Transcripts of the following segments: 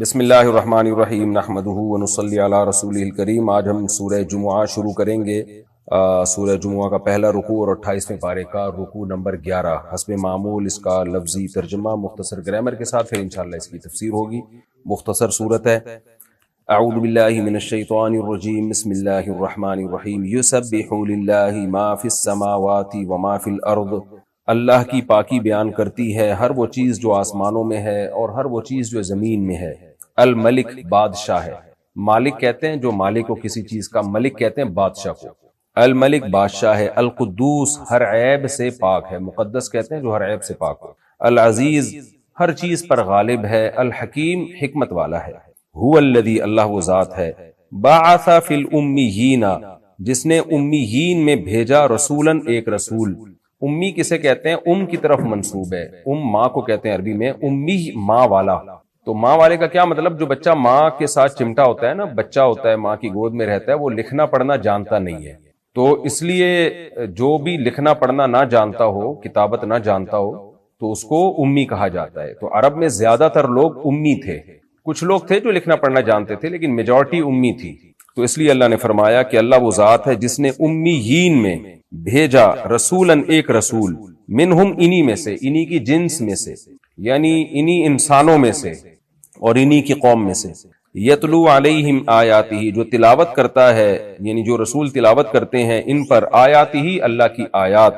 بسم اللہ الرحمن الرحیم نحمدہ ونصلی علی رسولہ الکریم۔ آج ہم سورہ جمعہ شروع کریں گے۔ سورہ جمعہ کا پہلا رکوع اور 28ویں پارے کا رکوع نمبر 11 حسب معمول اس کا لفظی ترجمہ مختصر گرامر کے ساتھ، پھر انشاءاللہ اس کی تفسیر ہوگی۔ مختصر صورت ہے۔ اعوذ باللہ من الشیطان الرجیم، بسم اللہ الرحمن الرحیم۔ یسبح للہ ما فی السماوات وما فی الارض، اللہ کی پاکی بیان کرتی ہے ہر وہ چیز جو آسمانوں میں ہے اور ہر وہ چیز جو زمین میں ہے۔ الملک بادشاہ ہے، مالک کہتے ہیں جو مالک کو کسی چیز کا، ملک کہتے ہیں بادشاہ کو۔ الملک بادشاہ ہے، القدوس ہر عیب سے پاک ہے، مقدس کہتے ہیں جو ہر عیب سے پاک ہو۔ العزیز ہر چیز پر غالب ہے، الحکیم حکمت والا ہے۔ هو الذی اللہ وہ ذات ہے، بعث فی الامیین جس نے امیین میں بھیجا، رسولا ایک رسول۔ امی کسے کہتے ہیں؟ ام کی طرف منسوب ہے، ام ماں کو کہتے ہیں عربی میں، امی ماں والا۔ تو ماں والے کا کیا مطلب؟ جو بچہ ماں کے ساتھ چمٹا ہوتا ہے نا، بچہ ہوتا ہے ماں کی گود میں رہتا ہے، وہ لکھنا پڑھنا جانتا نہیں ہے، تو اس لیے جو بھی لکھنا پڑھنا نہ جانتا ہو، کتابت نہ جانتا ہو، تو اس کو امی کہا جاتا ہے۔ تو عرب میں زیادہ تر لوگ امی تھے، کچھ لوگ تھے جو لکھنا پڑھنا جانتے تھے لیکن میجورٹی امی تھی۔ تو اس لیے اللہ نے فرمایا کہ اللہ وہ ذات ہے جس نے امیین میں بھیجا، رسولاً ایک رسول، منہم انہی میں سے، انہی کی جنس میں سے، یعنی انہی انسانوں میں سے اور انہی کی قوم میں سے۔ یتلو علیہم آیاتہ جو تلاوت کرتا ہے، یعنی جو رسول تلاوت کرتے ہیں ان پر، آیاتہ اللہ کی آیات،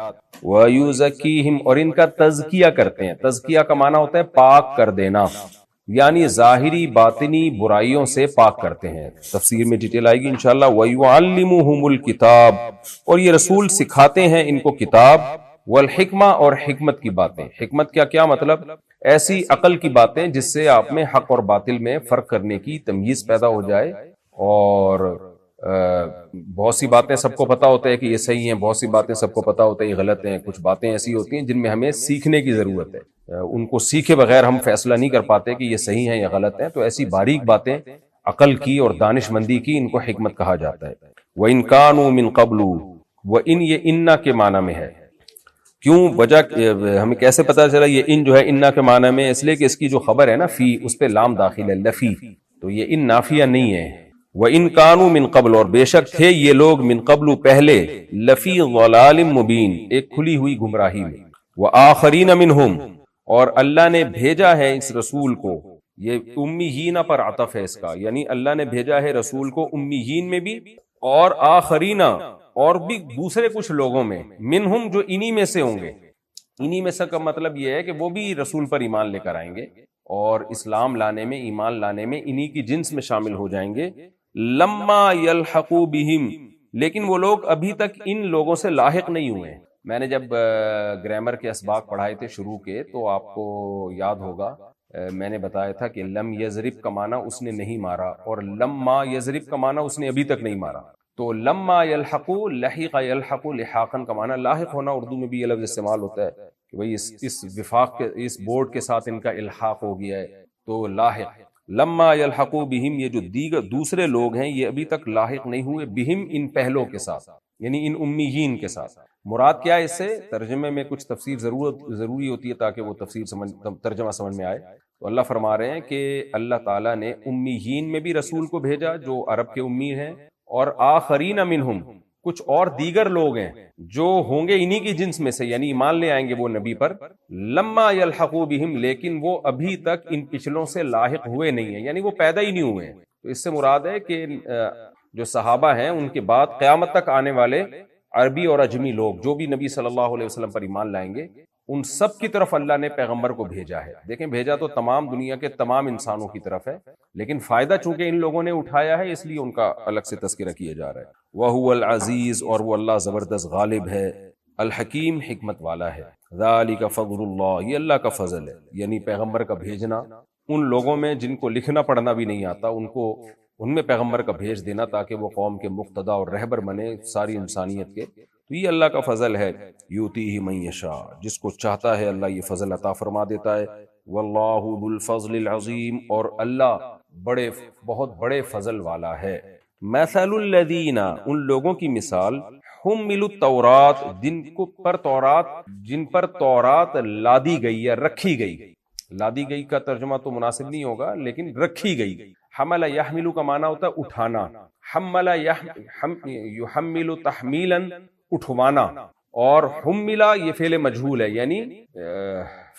ویزکیہم اور ان کا تزکیہ کرتے ہیں۔ تزکیہ کا معنی ہوتا ہے پاک کر دینا، یعنی ظاہری باطنی برائیوں سے پاک کرتے ہیں۔ تفسیر میں ڈیٹیل آئے گی انشاءاللہ۔ وَيُعَلِّمُهُمُ الْكِتَابَ اور یہ رسول سکھاتے ہیں ان کو کتاب، والحکمہ اور حکمت کی باتیں۔ حکمت کیا مطلب؟ ایسی عقل کی باتیں جس سے آپ میں حق اور باطل میں فرق کرنے کی تمیز پیدا ہو جائے، اور بہت سی باتیں سب کو پتا ہوتا ہے کہ یہ صحیح ہیں، بہت سی باتیں سب کو پتا ہوتا ہے یہ غلط ہیں، کچھ باتیں ایسی ہوتی ہیں جن میں ہمیں سیکھنے کی ضرورت ہے، ان کو سیکھے بغیر ہم فیصلہ نہیں کر پاتے کہ یہ صحیح ہیں یا غلط ہیں۔ تو ایسی باریک باتیں عقل کی اور دانش مندی کی، ان کو حکمت کہا جاتا ہے۔ وَإِن كَانُوا مِن قَبْلُ وَإِن یہ اِنَّا کے معنی میں ہے۔ کیوں؟ وجہ ہمیں کیسے پتا چلا یہ ان جو ہے اِنَّا کے معنی میں؟ اس لیے کہ اس کی جو خبر ہے نا فی، اس پہ لام داخل ہے، لفی، تو یہ ان نافیہ نہیں ہے۔ وَإِن كَانُوا مِن قَبْلُ اور بے شک تھے یہ لوگ، من قبل پہلے، لفی ضلال مبین ایک کھلی ہوئی گمراہی میں۔ وَآخَرِينَ مِنْهُمْ اور اللہ نے بھیجا ہے اس رسول کو، یہ امیین پر عطف ہے اس کا، یعنی اللہ نے بھیجا ہے رسول کو امیین میں بھی اور آخرینا اور بھی دوسرے کچھ لوگوں میں، منہم جو انہی میں سے ہوں گے۔ انہی میں سے کا مطلب یہ ہے کہ وہ بھی رسول پر ایمان لے کر آئیں گے اور اسلام لانے میں، ایمان لانے میں انہی کی جنس میں شامل ہو جائیں گے۔ لما یلحقوا بہم لیکن وہ لوگ ابھی تک ان لوگوں سے لاحق نہیں ہوئے ہیں۔ میں نے جب گرامر کے اسباق پڑھائے تھے شروع کے، تو آپ کو یاد ہوگا میں نے بتایا تھا کہ لم یضرب کا معنی اس نے نہیں مارا، اور لما یضرب کا معنی اس نے ابھی تک نہیں مارا۔ تو لما یلحقوا، لحق یلحق لحاقا کا معنی لاحق ہونا، اردو میں بھی یہ لفظ استعمال ہوتا ہے کہ بھئی اس وفاق کے، اس بورڈ کے ساتھ ان کا الحاق ہو گیا ہے، تو لاحق۔ لما یلحقوا بہم یہ جو دیگر دوسرے لوگ ہیں یہ ابھی تک لاحق نہیں ہوئے، بہم ان پہلوں کے ساتھ، یعنی ان امیین کے ساتھ۔ مراد کیا ہے اس سے؟ ترجمے میں کچھ تفسیر ضروری ہوتی ہے تاکہ وہ ترجمہ سمجھ میں آئے۔ تو اللہ فرما رہے ہیں کہ اللہ تعالیٰ نے امیین میں بھی رسول کو بھیجا جو عرب کے امی ہیں، اور آخرین منہم کچھ اور دیگر لوگ ہیں جو ہوں گے انہی کی جنس میں سے، یعنی ایمان لے آئیں گے وہ نبی پر۔ لما یلحقوا بہم لیکن وہ ابھی تک ان پچھلوں سے لاحق ہوئے نہیں ہیں، یعنی وہ پیدا ہی نہیں ہوئے ہیں۔ تو اس سے مراد ہے کہ جو صحابہ ہیں ان کے بعد قیامت تک آنے والے عربی اور عجمی لوگ جو بھی نبی صلی اللہ علیہ وسلم پر ایمان لائیں گے، ان سب کی طرف اللہ نے پیغمبر کو بھیجا ہے۔ دیکھیں بھیجا تو تمام دنیا کے تمام انسانوں کی طرف ہے، لیکن فائدہ چونکہ ان لوگوں نے اٹھایا ہے اس لیے ان کا الگ سے تذکرہ کیا جا رہا ہے۔ وَهُوَ الْعَزِيزُ اور وہ اللہ زبردست غالب ہے، الحکیم حکمت والا ہے۔ ذَلِكَ فَضْلُ اللَّهِ یہ اللہ کا فضل ہے، یعنی پیغمبر کا بھیجنا ان لوگوں میں جن کو لکھنا پڑھنا بھی نہیں آتا، ان میں پیغمبر کا بھیج دینا تاکہ وہ قوم کے مقتدا اور رہبر بنے ساری انسانیت کے، تو یہ اللہ کا فضل ہے۔ یؤتیہ من یشاء جس کو چاہتا ہے اللہ یہ فضل عطا فرما دیتا ہے۔ واللہ ذو الفضل العظیم اور اللہ بہت بڑے فضل والا ہے۔ مثل الذین ان لوگوں کی مثال، حملوا التوراۃ جن پر تورات لادی گئی یا رکھی گئی، لادی گئی کا ترجمہ تو مناسب نہیں ہوگا، لیکن رکھی گئی. حمل یحمل کا معنی ہوتا ہے اٹھانا. حمل یحمل تحمیلا اٹھوانا، اور حملا یہ فعل مجہول ہے، یعنی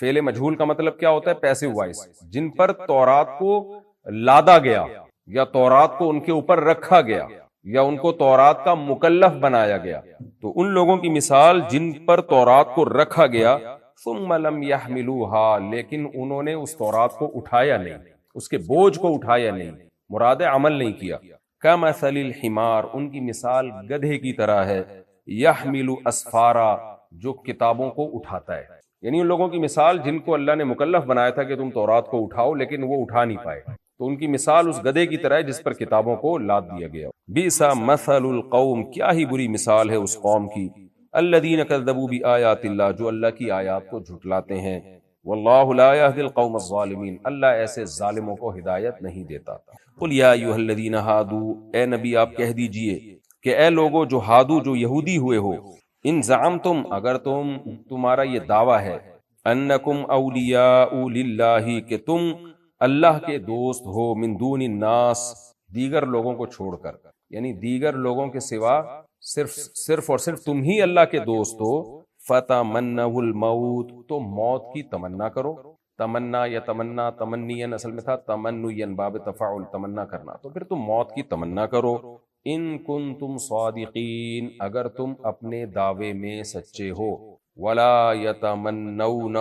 فعل مجہول کا مطلب کیا ہوتا ہے؟ پیسو وائس، جن پر تورات کو لادا گیا یا تورات کو ان کے اوپر رکھا گیا یا ان کو تورات کا مکلف بنایا گیا. تو ان لوگوں کی مثال جن پر تورات کو رکھا گیا، ثم لم يحملوها، لیکن انہوں نے اس تورات کو اٹھایا نہیں، اس کے بوجھ کو اٹھایا نہیں، مراد عمل نہیں کیا. کمثل الحمار، ان کی مثال گدھے کی طرح ہے. یحمل اسفارا، جو کتابوں کو اٹھاتا ہے. یعنی ان لوگوں کی مثال جن کو اللہ نے مکلف بنایا تھا کہ تم تورات کو اٹھاؤ، لیکن وہ اٹھا نہیں پائے، تو ان کی مثال اس گدھے کی طرح ہے جس پر کتابوں کو لاد دیا گیا. بئس مثل القوم، کیا ہی بری مثال ہے اس قوم کی، الذین کذبوا بآیات اللہ، جو اللہ کی آیات کو جھٹلاتے ہیں. واللہ لا یہدی القوم الظالمین، اللہ ایسے ظالموں کو ہدایت نہیں دیتا. قل یا ایھا الذین ھادوا، اے نبی آپ کہہ دیجئے کہ اے لوگو جو ہادو، جو یہودی ہوئے ہو، ان زعمتم، اگر تمہارا یہ دعویٰ ہے، انکم اولیاء للہ، کہ تم اللہ کے دوست ہو، من دون الناس، دیگر لوگوں کو چھوڑ کر، یعنی دیگر لوگوں کے سوا صرف اور صرف تم ہی اللہ کے دوست ہو. فتمنوا الموت، تو موت کی تمنا کرو. تمنا یا تمنا، تمنین اصل میں تھا تمنین، باب تفاعل، تمنا کرنا، تو پھر تم موت کی تمنا کرو. ان کنتم صادقین، اگر تم اپنے دعوے میں سچے ہو. ولا یتمنونہ،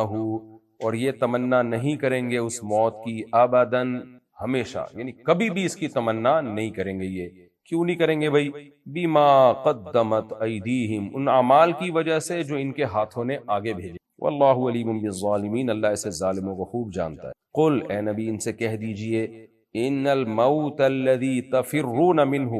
اور یہ تمنا نہیں کریں گے اس موت کی، ابداً، ہمیشہ، یعنی کبھی بھی اس کی تمنا نہیں کریں گے. یہ کیوں نہیں کریں گے بھائی؟ بما قدمت ایدیہم، ان اعمال کی وجہ سے جو ان کے ہاتھوں نے آگے بھیجے. واللہ علیم بالظالمین، اللہ ایسے ظالموں کو خوب جانتا ہے. قل، اے نبی ان سے کہہ دیجئے، ان الموت الذی تفرون منہ،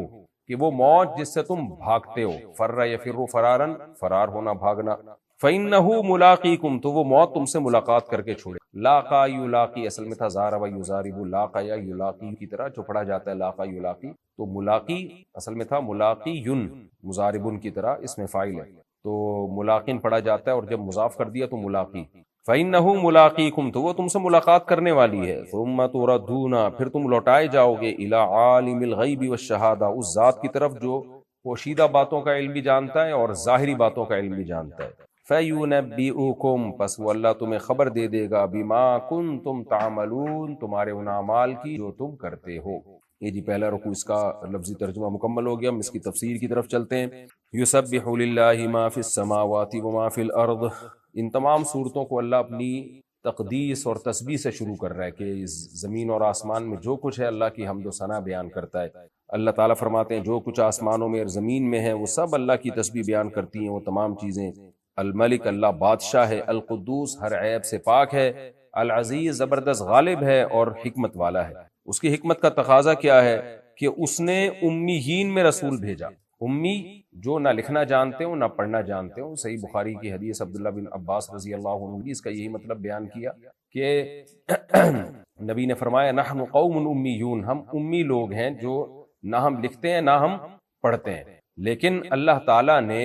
کہ وہ موت جس سے تم بھاگتے ہو، فر یفر فرارا، فرار ہونا، بھاگنا. فَإِنَّهُ مُلَاقِيكُمْ، تو وہ موت تم سے ملاقات کر کے چھوڑے. لاقا یلاقی، اصل میں تھا زارب یزارب، لاقا یا یلاقی کی طرح جو پڑھا جاتا ہے لاقا یلاقی، تو ملاقی اصل میں تھا ملاقی ین، مزاربن کی طرح اس میں فاعل ہے، تو ملاقین پڑھا جاتا ہے، اور جب مضاف کر دیا تو ملاقی. فَإِنَّهُ مُلَاقِيكُمْ، تو وہ تم سے ملاقات کرنے والی ہے. ثُمَّ تُرَدُّونَ، پھر تم لوٹائے جاؤ گے، إِلَىٰ عَالِمِ الْغَيْبِ وَالشَّهَادَةِ، اس ذات کی طرف جو پوشیدہ باتوں کا علم بھی جانتا ہے اور ظاہری باتوں کا علم بھی جانتا ہے. فَيُنَبِّئُكُمْ، پس وہ اللہ تمہیں خبر دے دے گا، بِمَا كُنتُمْ تَعْمَلُونَ، تمہارے ان اعمال کی جو تم کرتے ہو. یہ جی پہلا رکوع اس کا لفظی ترجمہ مکمل ہو گیا. ہم اس کی تفسیر کی طرف چلتے ہیں. یسبح للہ ما فی السماوات وما فی الارض، ان تمام صورتوں کو اللہ اپنی تقدیس اور تسبیح سے شروع کر رہا ہے کہ اس زمین اور آسمان میں جو کچھ ہے اللہ کی حمد و ثنا بیان کرتا ہے. اللہ تعالیٰ فرماتے ہیں جو کچھ آسمانوں میں اور زمین میں ہے وہ سب اللہ کی تسبیح بیان کرتی ہیں، وہ تمام چیزیں. الملک، اللہ بادشاہ ہے. القدوس، ہر عیب سے پاک ہے. العزیز، زبردست غالب ہے اور حکمت والا ہے. اس کی حکمت کا تقاضا کیا ہے کہ اس نے امیین میں رسول بھیجا. امی جو نہ لکھنا جانتے ہوں نہ پڑھنا جانتے ہوں. صحیح بخاری کی حدیث عبداللہ بن عباس رضی اللہ عنہ، اس کا یہی مطلب بیان کیا کہ نبی نے فرمایا نحن قوم امیون، ہم امی لوگ ہیں جو نہ ہم لکھتے ہیں نہ ہم پڑھتے ہیں. لیکن اللہ تعالیٰ نے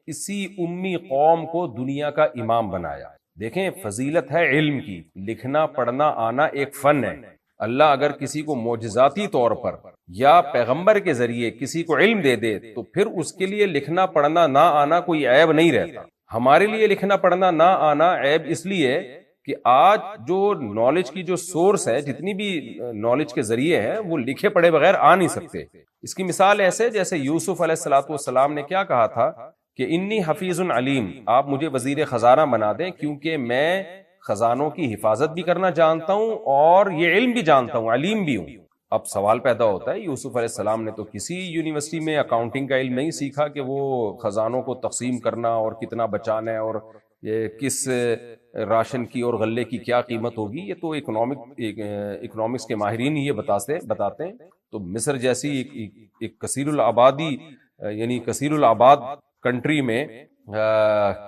اسی امی قوم کو دنیا کا امام بنایا. دیکھیں فضیلت ہے علم کی. لکھنا پڑھنا آنا ایک فن ہے. اللہ اگر کسی کو معجزاتی طور پر یا پیغمبر کے ذریعے کسی کو علم دے دے تو پھر اس کے لیے لکھنا پڑھنا نہ آنا کوئی عیب نہیں رہتا. ہمارے لیے لکھنا پڑھنا نہ آنا عیب اس لیے کہ آج جو نالج کی جو سورس ہے، جتنی بھی نالج کے ذریعے ہیں، وہ لکھے پڑھے بغیر آ نہیں سکتے. اس کی مثال ایسے جیسے یوسف علیہ الصلوۃ والسلام نے کیا کہا تھا کہ انی حفیظ علیم، آپ مجھے وزیر خزانہ بنا دیں کیونکہ میں خزانوں کی حفاظت بھی کرنا جانتا ہوں اور یہ علم بھی جانتا ہوں، علیم بھی ہوں. اب سوال پیدا ہوتا ہے یوسف علیہ السلام نے تو کسی یونیورسٹی میں اکاؤنٹنگ کا علم نہیں سیکھا کہ وہ خزانوں کو تقسیم کرنا اور کتنا بچانا ہے اور یہ کس راشن کی اور غلے کی کیا قیمت ہوگی. یہ تو اکنامکس کے ماہرین ہی یہ بتاتے ہیں. تو مصر جیسی ایک کثیر الآبادی یعنی کثیر الآباد کنٹری میں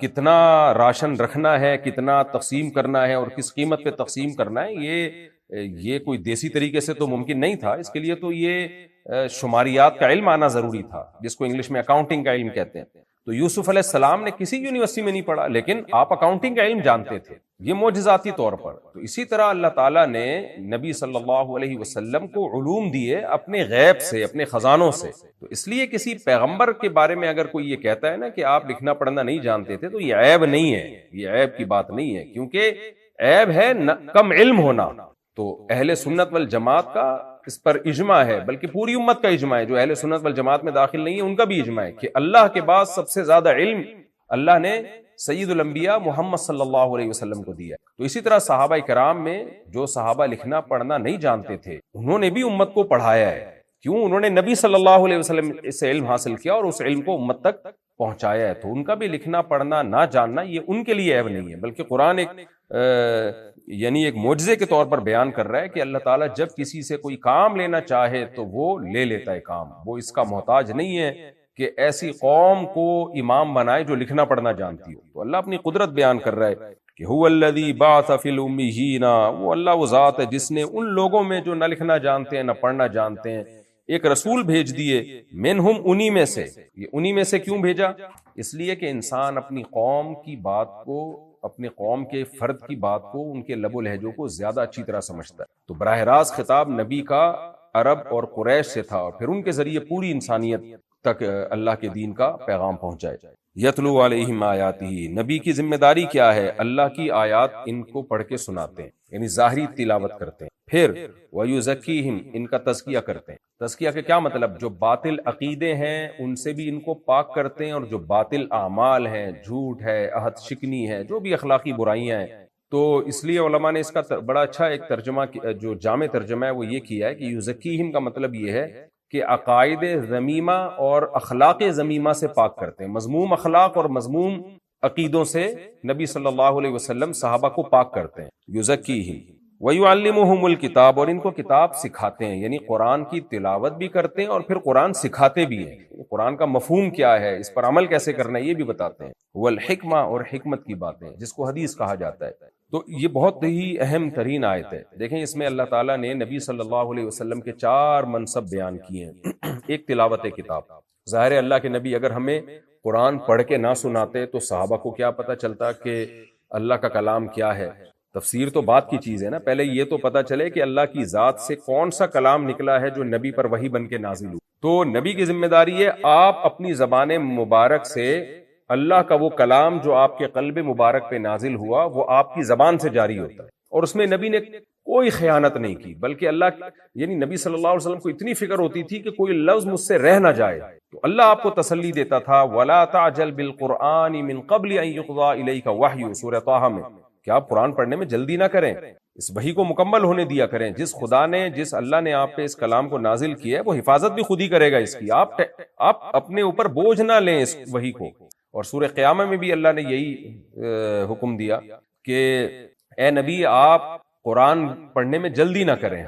کتنا راشن رکھنا ہے، کتنا تقسیم کرنا ہے اور کس قیمت پہ تقسیم کرنا ہے، یہ کوئی دیسی طریقے سے تو ممکن نہیں تھا. اس کے لیے تو یہ شماریات کا علم آنا ضروری تھا، جس کو انگلش میں اکاؤنٹنگ کا علم کہتے ہیں. تو یوسف علیہ السلام نے کسی یونیورسٹی میں نہیں پڑھا، لیکن آپ اکاؤنٹنگ کا علم جانتے تھے. یہ معجزاتی طور پر. تو اسی طرح اللہ تعالیٰ نے نبی صلی اللہ علیہ وسلم کو علوم دیے اپنے غیب سے، اپنے خزانوں سے. تو اس لیے کسی پیغمبر کے بارے میں اگر کوئی یہ کہتا ہے نا کہ آپ لکھنا پڑھنا نہیں جانتے تھے، تو یہ عیب نہیں ہے، یہ عیب کی بات نہیں ہے، کیونکہ عیب ہے کم علم ہونا. تو اہل سنت والجماعت کا اس پر اجماع ہے، بلکہ پوری امت کا اجماع ہے. جو اہل سنت والجماعت میں داخل نہیں ہے ان کا بھی اجماع ہے کہ اللہ کے بعد سب سے زیادہ علم اللہ نے سید الانبیاء محمد صلی اللہ علیہ وسلم کو دیا. تو اسی طرح صحابہ کرام میں جو صحابہ لکھنا پڑھنا نہیں جانتے تھے، انہوں نے بھی امت کو پڑھایا ہے. کیوں؟ انہوں نے نبی صلی اللہ علیہ وسلم سے علم حاصل کیا اور اس علم کو امت تک پہنچایا ہے. تو ان کا بھی لکھنا پڑھنا نہ جاننا یہ ان کے لیے عیب نہیں ہے، بلکہ قرآن یعنی ایک معجزے کے طور پر بیان کر رہا ہے کہ اللہ تعالیٰ جب کسی سے کوئی کام لینا چاہے تو وہ لے لیتا ہے کام. وہ اس کا محتاج نہیں ہے کہ ایسی قوم کو امام بنائے جو لکھنا پڑھنا جانتی ہو. تو اللہ اپنی قدرت بیان کر رہا ہے کہ هو الذی بعث فی الامیین، وہ اللہ وہ ذات ہے جس نے ان لوگوں میں جو نہ لکھنا جانتے ہیں نہ پڑھنا جانتے ہیں ایک رسول بھیج دیے. منہم، انہی میں سے. یہ انہی میں سے کیوں بھیجا؟ اس لیے کہ انسان اپنی قوم کی بات کو، اپنے قوم کے فرد کی بات کو، ان کے لب و لہجوں کو زیادہ اچھی طرح سمجھتا ہے. تو براہ راست خطاب نبی کا عرب اور قریش سے تھا، اور پھر ان کے ذریعے پوری انسانیت تک اللہ کے دین کا پیغام پہنچائے. یتلو علیہم آیاتہ، نبی کی ذمہ داری کیا ہے؟ اللہ کی آیات ان کو پڑھ کے سناتے ہیں، یعنی ظاہری تلاوت کرتے ہیں. پھر ویزکیہم، ان کا تزکیہ کرتے ہیں. تزکیہ کا کیا مطلب؟ جو باطل عقیدے ہیں ان سے بھی ان کو پاک کرتے ہیں، اور جو باطل اعمال ہیں، جھوٹ ہے، عہد شکنی ہے، جو بھی اخلاقی برائیاں ہیں. تو اس لیے علماء نے اس کا بڑا اچھا ایک ترجمہ، جو جامع ترجمہ ہے وہ یہ کیا ہے کہ یزکیہم کا مطلب یہ ہے کہ عقائد ذمیمہ اور اخلاق ذمیمہ سے پاک کرتے ہیں. مذموم اخلاق اور مذموم عقیدوں سے نبی صلی اللہ علیہ وسلم صحابہ کو پاک کرتے ہیں. یزکیہم وَيُعَلِّمُهُمُ الْكِتَابَ، اور ان کو کتاب سکھاتے ہیں، یعنی قرآن کی تلاوت بھی کرتے ہیں اور پھر قرآن سکھاتے بھی ہیں. قرآن کا مفہوم کیا ہے، اس پر عمل کیسے کرنا ہے، یہ بھی بتاتے ہیں. والحکمہ، اور حکمت کی باتیں جس کو حدیث کہا جاتا ہے. تو یہ بہت ہی اہم ترین آیت ہے. دیکھیں اس میں اللہ تعالیٰ نے نبی صلی اللہ علیہ وسلم کے 4 منصب بیان کیے ہیں. ایک تلاوت کتاب. ظاہر ہے اللہ کے نبی اگر ہمیں قرآن پڑھ کے نہ سناتے تو صحابہ کو کیا پتہ چلتا کہ اللہ کا کلام کیا ہے. تفسیر تو بات کی چیز ہے نا، پہلے یہ تو پتہ چلے کہ اللہ کی ذات سے کون سا کلام نکلا ہے جو نبی پر وحی بن کے نازل ہو. تو نبی کی ذمہ داری ہے آپ اپنی زبان مبارک سے اللہ کا وہ کلام جو آپ کے قلب مبارک پہ نازل ہوا وہ آپ کی زبان سے جاری ہوتا ہے. اور اس میں نبی نے کوئی خیانت نہیں کی، بلکہ اللہ یعنی نبی صلی اللہ علیہ وسلم کو اتنی فکر ہوتی تھی کہ کوئی لفظ مجھ سے رہ نہ جائے. تو اللہ آپ کو تسلی دیتا تھا وَلَا تَعْجَلْ بِالْقُرْآنِ مِنْ قَبْلِ أَنْ يُقْضَى إِلَيْكَ وَحْيُ، سورہ طٰہٰ میں کہ آپ قرآن پڑھنے میں جلدی نہ کریں، اس وحی کو مکمل ہونے دیا کریں. جس خدا نے، جس اللہ نے آپ پہ اس کلام کو نازل کیا ہے وہ حفاظت بھی خود ہی کرے گا اس کی. آپ اپنے اوپر بوجھ نہ لیں اس وحی کو. اور سورہ قیامہ میں بھی اللہ نے یہی حکم دیا کہ اے نبی آپ قرآن پڑھنے میں جلدی نہ کریں،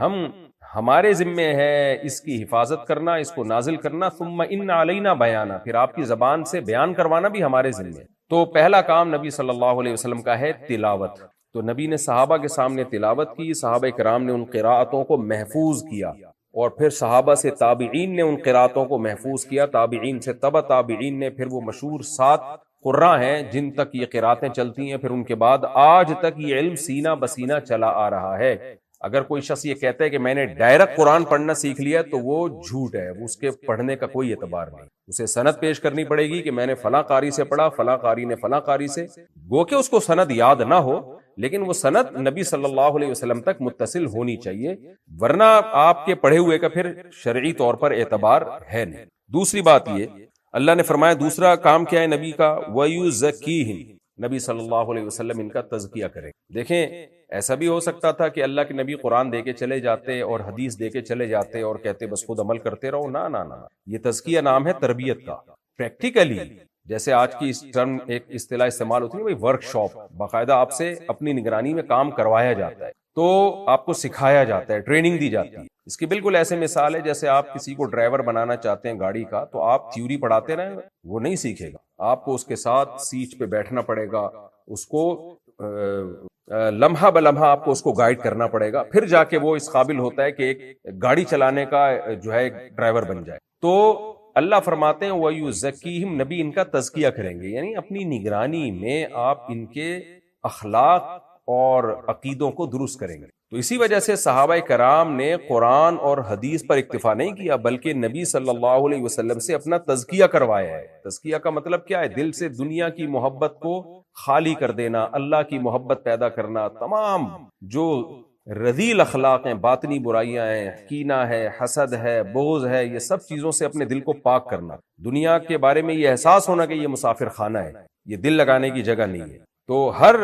ہمارے ذمے ہے اس کی حفاظت کرنا، اس کو نازل کرنا. ثم ان علینا بیانا، پھر آپ کی زبان سے بیان کروانا بھی ہمارے ذمے ہے. تو پہلا کام نبی صلی اللہ علیہ وسلم کا ہے تلاوت. تو نبی نے صحابہ کے سامنے تلاوت کی، صحابہ کرام نے ان قراءتوں کو محفوظ کیا، اور پھر صحابہ سے تابعین نے ان قراءتوں کو محفوظ کیا، تابعین سے تبع تابعین نے. پھر وہ مشہور 7 قراء ہیں جن تک یہ قراءتیں چلتی ہیں. پھر ان کے بعد آج تک یہ علم سینہ بسینہ چلا آ رہا ہے. اگر کوئی شخص یہ کہتا ہے کہ میں نے ڈائریکٹ قرآن پڑھنا سیکھ لیا تو وہ جھوٹ ہے، وہ اس کے پڑھنے کا کوئی اعتبار نہیں. اسے سند پیش کرنی پڑے گی کہ میں نے فلاں قاری سے پڑھا، فلاں قاری نے فلاں قاری سے. گو کہ اس کو سند یاد نہ ہو لیکن وہ سند نبی صلی اللہ علیہ وسلم تک متصل ہونی چاہیے، ورنہ آپ کے پڑھے ہوئے کا پھر شرعی طور پر اعتبار ہے نہیں. دوسری بات یہ اللہ نے فرمایا دوسرا کام کیا ہے نبی کا، وَيُزَكِّيهِمْ، نبی صلی اللہ علیہ وسلم ان کا تزکیہ کریں. دیکھیں ایسا بھی ہو سکتا تھا کہ اللہ کے نبی قرآن دے کے چلے جاتے اور حدیث دے کے چلے جاتے اور کہتے بس خود عمل کرتے رہو. نہ، یہ تزکیہ نام ہے تربیت کا. پریکٹیکلی جیسے آج کی اس ٹرم ایک اصطلاح استعمال ہوتی ہے ورک شاپ، باقاعدہ آپ سے اپنی نگرانی میں کام کروایا جاتا ہے، تو آپ کو سکھایا جاتا ہے، ٹریننگ دی جاتی ہے. اس کی بالکل ایسے مثال ہے جیسے آپ کسی کو ڈرائیور بنانا چاہتے ہیں گاڑی کا، تو آپ تھیوری پڑھاتے رہیں وہ نہیں سیکھے گا. آپ کو اس کے ساتھ سیٹ پہ بیٹھنا پڑے گا، اس کو لمحہ بلمحہ آپ کو اس کو گائیڈ کرنا پڑے گا، پھر جا کے وہ اس قابل ہوتا ہے کہ ایک گاڑی چلانے کا جو ہے ڈرائیور بن جائے. تو اللہ فرماتے ہیں وَيُزَكِّيهِمْ، نبی ان کا تزکیہ کریں گے، یعنی اپنی نگرانی میں آپ ان کے اخلاق اور عقیدوں کو درست کریں گے۔ تو اسی وجہ سے صحابہ کرام نے قرآن اور حدیث پر اکتفا نہیں کیا، بلکہ نبی صلی اللہ علیہ وسلم سے اپنا تزکیہ کروایا ہے۔ تزکیہ کا مطلب کیا ہے؟ دل سے دنیا کی محبت کو خالی کر دینا، اللہ کی محبت پیدا کرنا، تمام جو رذیل اخلاق ہیں، باطنی برائیاں ہیں، کینہ ہے، حسد ہے، بغض ہے، یہ سب چیزوں سے اپنے دل کو پاک کرنا، دنیا کے بارے میں یہ احساس ہونا کہ یہ مسافر خانہ ہے، یہ دل لگانے کی جگہ نہیں ہے۔ تو ہر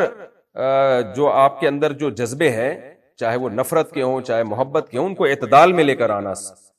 جو آپ کے اندر جو جذبے ہیں، چاہے وہ نفرت کے ہوں چاہے محبت کے ہوں، ان کو اعتدال میں لے کر آنا،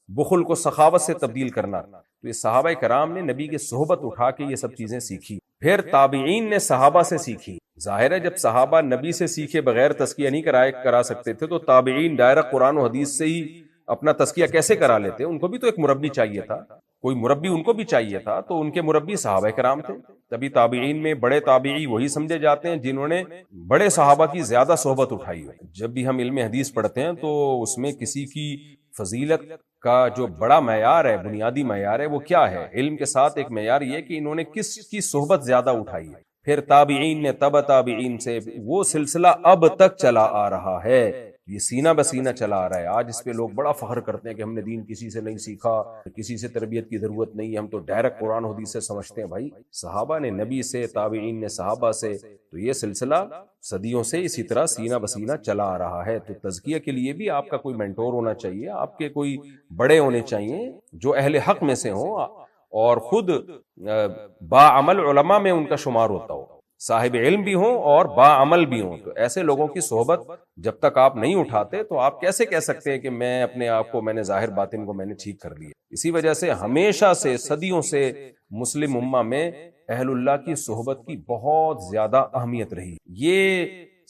بخل کو سخاوت سے تبدیل کرنا۔ تو یہ صحابہ کرام نے نبی کی صحبت اٹھا کے یہ سب چیزیں سیکھی، پھر تابعین نے صحابہ سے سیکھی۔ ظاہر ہے جب صحابہ نبی سے سیکھے بغیر تزکیہ نہیں کرا سکتے تھے، تو تابعین ڈائریکٹ قرآن و حدیث سے ہی اپنا تزکیہ کیسے کرا لیتے؟ ان کو بھی تو ایک مربی چاہیے تھا، کوئی مربی ان کو بھی چاہیے تھا، تو ان کے مربی صحابہ کرام تھے۔ تبھی تابعین میں بڑے تابعی وہی سمجھے جاتے ہیں جنہوں نے بڑے صحابہ کی زیادہ صحبت اٹھائی ہو۔ جب بھی ہم علم حدیث پڑھتے ہیں تو اس میں کسی کی فضیلت کا جو بڑا معیار ہے، بنیادی معیار ہے، وہ کیا ہے؟ علم کے ساتھ ایک معیار یہ کہ انہوں نے کس کی صحبت زیادہ اٹھائی ہے۔ پھر تابعین نے تبع تابعین سے، وہ سلسلہ اب تک چلا آ رہا ہے، یہ سینہ بسینہ چلا آ رہا ہے۔ آج اس پہ لوگ بڑا فخر کرتے ہیں کہ ہم نے دین کسی سے نہیں سیکھا، کسی سے تربیت کی ضرورت نہیں ہے، ہم تو ڈائریکٹ قرآن حدیث سے سمجھتے ہیں۔ بھائی صحابہ نے نبی سے، تابعین نے صحابہ سے، تو یہ سلسلہ صدیوں سے اسی طرح سینہ بسینہ چلا آ رہا ہے۔ تو تزکیہ کے لیے بھی آپ کا کوئی مینٹور ہونا چاہیے، آپ کے کوئی بڑے ہونے چاہیے جو اہل حق میں سے ہوں اور خود باعمل علماء میں ان کا شمار ہوتا ہو، صاحب علم بھی ہوں اور باعمل بھی ہوں۔ تو ایسے لوگوں کی صحبت جب تک آپ نہیں اٹھاتے تو آپ کیسے کہہ سکتے ہیں کہ میں اپنے آپ کو، میں نے ظاہر باطن کو میں نے ٹھیک کر لیا؟ اسی وجہ سے ہمیشہ سے، صدیوں سے مسلم امہ میں اہل اللہ کی صحبت کی بہت زیادہ اہمیت رہی۔ یہ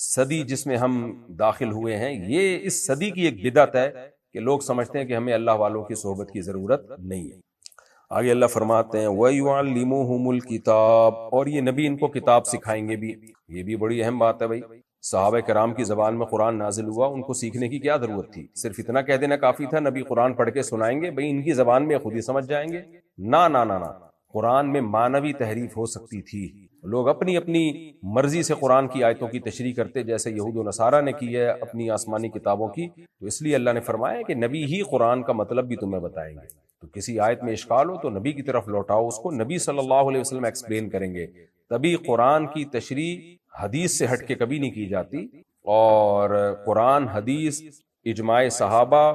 صدی جس میں ہم داخل ہوئے ہیں، یہ اس صدی کی ایک بدعت ہے کہ لوگ سمجھتے ہیں کہ ہمیں اللہ والوں کی صحبت کی ضرورت نہیں ہے۔ آگے اللہ فرماتے ہیں وَيُعَلِّمُهُمُ الْكِتَابَ، اور یہ نبی ان کو کتاب سکھائیں گے بھی۔ یہ بھی بڑی اہم بات ہے بھائی، صحابہ کرام کی زبان میں قرآن نازل ہوا، ان کو سیکھنے کی کیا ضرورت تھی؟ صرف اتنا کہہ دینا کافی تھا نبی قرآن پڑھ کے سنائیں گے، بھائی ان کی زبان میں خود ہی سمجھ جائیں گے؟ نہ نہ نہ نہ، قرآن میں معنوی تحریف ہو سکتی تھی، لوگ اپنی اپنی مرضی سے قرآن کی آیتوں کی تشریح کرتے، جیسے یہود و نصارہ نے کی ہے اپنی آسمانی کتابوں کی۔ تو اس لیے اللہ نے فرمایا کہ نبی ہی قرآن کا مطلب بھی تمہیں بتائیں گے۔ تو کسی آیت میں اشکال ہو تو نبی کی طرف لوٹاؤ، اس کو نبی صلی اللہ علیہ وسلم ایکسپلین کریں گے۔ تبھی قرآن کی تشریح حدیث سے ہٹ کے کبھی نہیں کی جاتی، اور قرآن، حدیث، اجماع صحابہ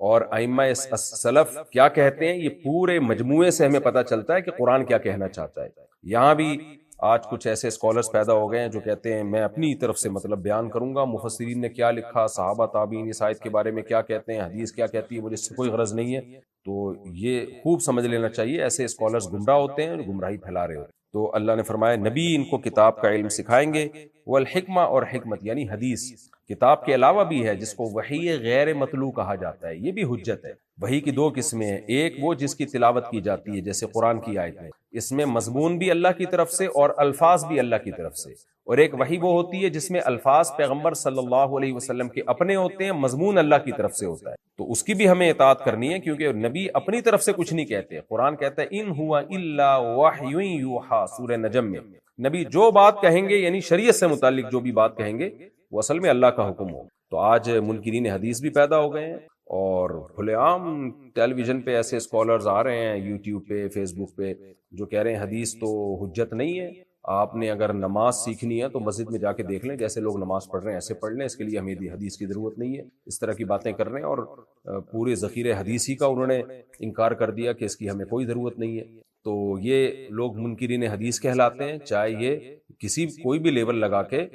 اور ائمہ سلف کیا کہتے ہیں، یہ پورے مجموعے سے ہمیں پتہ چلتا ہے کہ قرآن کیا کہنا چاہتا ہے۔ یہاں بھی آج کچھ ایسے اسکالرز پیدا ہو گئے ہیں جو کہتے ہیں میں اپنی طرف سے مطلب بیان کروں گا، مفسرین نے کیا لکھا، صحابہ تابعین اس آیت کے بارے میں کیا کہتے ہیں، حدیث کیا کہتی ہے، مجھے اس سے کوئی غرض نہیں ہے۔ تو یہ خوب سمجھ لینا چاہیے، ایسے اسکالرز گمراہ ہوتے ہیں اور گمراہی پھیلا رہے ہوتے ہیں۔ تو اللہ نے فرمایا نبی ان کو کتاب کا علم سکھائیں گے، والحکمہ، اور حکمت یعنی حدیث۔ کتاب کے علاوہ بھی ہے جس کو وحی غیر مطلوع کہا جاتا ہے، یہ بھی حجت ہے۔ وحی کی دو قسمیں ہیں، ایک وہ جس کی تلاوت کی جاتی ہے جیسے قرآن کی آیت میں، اس میں مضمون بھی اللہ کی طرف سے اور الفاظ بھی اللہ کی طرف سے، اور ایک وحی وہ ہوتی ہے جس میں الفاظ پیغمبر صلی اللہ علیہ وسلم کے اپنے ہوتے ہیں، مضمون اللہ کی طرف سے ہوتا ہے۔ تو اس کی بھی ہمیں اطاعت کرنی ہے، کیونکہ نبی اپنی طرف سے کچھ نہیں کہتے۔ قرآن کہتا ہے ان ہوا الا وحی یوحی، سورہ نجم میں نبی جو بات کہیں گے، یعنی شریعت سے متعلق جو بھی بات کہیں گے، وہ اصل میں اللہ کا حکم ہو۔ تو آج منکرین حدیث بھی پیدا ہو گئے ہیں، اور کھلے عام ٹیلی ویژن پہ ایسے اسکالرز آ رہے ہیں، یوٹیوب پہ، فیس بک پہ، جو کہہ رہے ہیں حدیث تو حجت نہیں ہے، آپ نے اگر نماز سیکھنی ہے تو مسجد میں جا کے دیکھ لیں، جیسے لوگ نماز پڑھ رہے ہیں ایسے پڑھ لیں، اس کے لیے ہمیں حدیث کی ضرورت نہیں ہے۔ اس طرح کی باتیں کر رہے ہیں، اور پورے ذخیرے حدیث ہی کا انہوں نے انکار کر دیا کہ اس کی ہمیں کوئی ضرورت نہیں ہے۔ تو یہ لوگ منکرین حدیث کہلاتے ہیں، چاہے یہ کوئی بھی لیول لگا کے